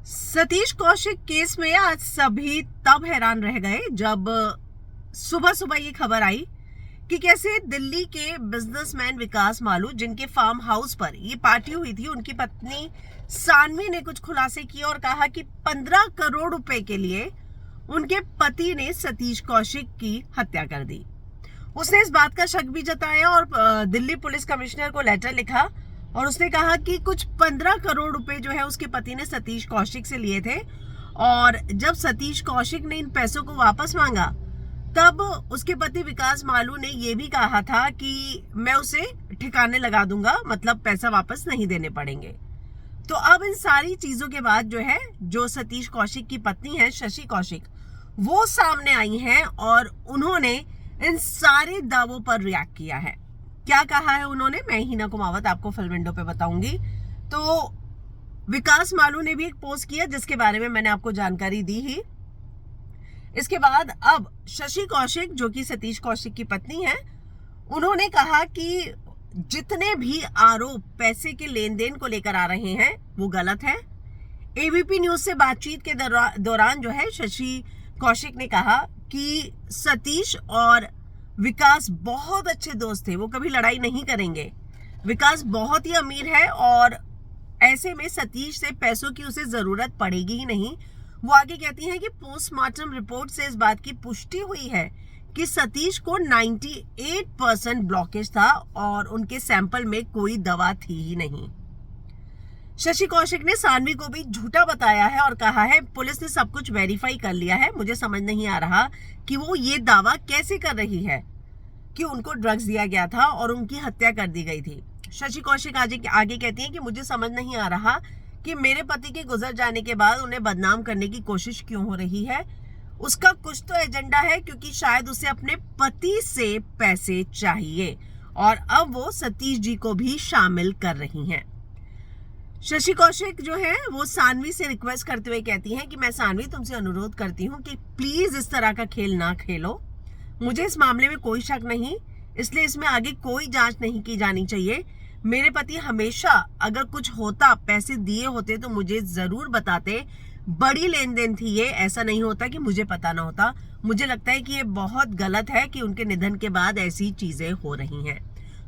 Satish Kaushik case में आज सभी तब हैरान रह गए जब सुबह सुबह ये खबर आई कि कैसे दिल्ली के बिजनेसमैन विकास मालू, जिनके फार्म हाउस पर ये पार्टी हुई थी, उनकी पत्नी सानवी ने कुछ खुलासे किए और कहा कि 15 करोड़ रुपए के लिए उनके पति ने सतीश कौशिक की हत्या कर दी। उसने इस बात का शक भी जताया और दिल्ली पुलिस कमिश्नर को लेटर लिखा और उसने कहा कि कुछ 15 करोड़ रुपए जो है उसके पति ने सतीश कौशिक से लिए थे और जब सतीश कौशिक ने इन पैसों को वापस मांगा तब उसके पति विकास मालू ने यह भी कहा था कि मैं उसे ठिकाने लगा दूंगा, मतलब पैसा वापस नहीं देने पड़ेंगे। तो अब इन सारी चीजों के बाद जो सतीश कौशिक की पत्नी है शशि कौशिक, वो सामने आई हैं और उन्होंने इन सारे दावों पर रिएक्ट किया है। क्या कहा है उन्होंने, मैं हिना कुमावत आपको फिल्म विंडो पे बताऊंगी। तो विकास मालू ने भी एक पोस्ट किया जिसके बारे में मैंने आपको जानकारी दी ही। इसके बाद अब शशि कौशिक, जो कि सतीश कौशिक की पत्नी है, उन्होंने कहा कि जितने भी आरोप पैसे के लेन देन को लेकर आ रहे हैं वो गलत है। एबीपी न्यूज से बातचीत के दौरान शशि कौशिक ने कहा कि सतीश और विकास बहुत अच्छे दोस्त थे, वो कभी लड़ाई नहीं करेंगे। विकास बहुत ही अमीर है और ऐसे में सतीश से पैसों की उसे जरूरत पड़ेगी ही नहीं। वो आगे कहती हैं कि पोस्टमार्टम रिपोर्ट से इस बात की पुष्टि हुई है कि सतीश को 98% ब्लॉकेज था और उनके सैंपल में कोई दवा थी ही नहीं। शशि कौशिक ने सानवी को भी झूठा बताया है और कहा है पुलिस ने सब कुछ वेरीफाई कर लिया है, मुझे समझ नहीं आ रहा कि वो ये दावा कैसे कर रही है कि उनको ड्रग्स दिया गया था और उनकी हत्या कर दी गई थी। शशि कौशिक आगे कहती हैं कि मुझे समझ नहीं आ रहा कि मेरे पति के गुजर जाने के बाद उन्हें बदनाम करने की कोशिश क्यों हो रही है। उसका कुछ तो एजेंडा है क्योंकि शायद उसे अपने पति से पैसे चाहिए और अब वो सतीश जी को भी शामिल कर रही हैं। शशि कौशिक वो सानवी से रिक्वेस्ट करते हुए कहती हैं कि मैं सानवी तुमसे अनुरोध करती हूँ कि प्लीज इस तरह का खेल ना खेलो। मुझे इस मामले में कोई शक नहीं, इसलिए इसमें आगे कोई जांच नहीं की जानी चाहिए। मेरे पति हमेशा अगर कुछ होता, पैसे दिए होते तो मुझे जरूर बताते। बड़ी लेन देन थी ये, ऐसा नहीं होता कि मुझे पता ना होता। मुझे लगता है कि ये बहुत गलत है कि उनके निधन के बाद ऐसी चीजें हो रही हैं।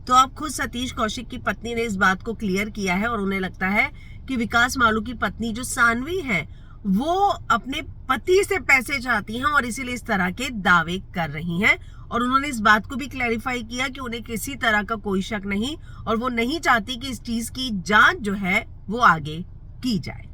तो अब खुद सतीश कौशिक की पत्नी ने इस बात को क्लियर किया है और उन्हें लगता है कि विकास मालू की पत्नी जो सानवी है वो अपने पति से पैसे चाहती हैं और इसीलिए इस तरह के दावे कर रही हैं। और उन्होंने इस बात को भी क्लैरिफाई किया कि उन्हें किसी तरह का कोई शक नहीं और वो नहीं चाहती कि इस चीज की जांच वो आगे की जाए।